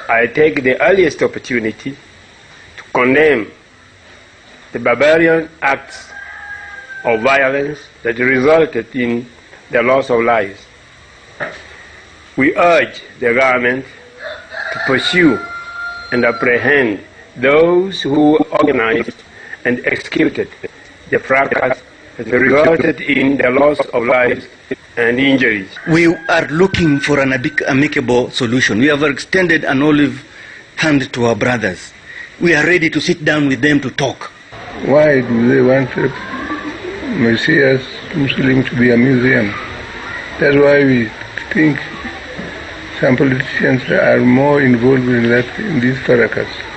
I take the earliest opportunity to condemn the barbarian acts of violence that resulted in the loss of lives. We urge the government to pursue and apprehend those who organized and executed the fracas that resulted in the loss of lives and injuries. We are looking for an amicable solution. We have extended an olive hand to our brothers. We are ready to sit down with them to talk. Why do they want Messiah's Muslim to be a museum? That's why we think some politicians are more involved in these fracas.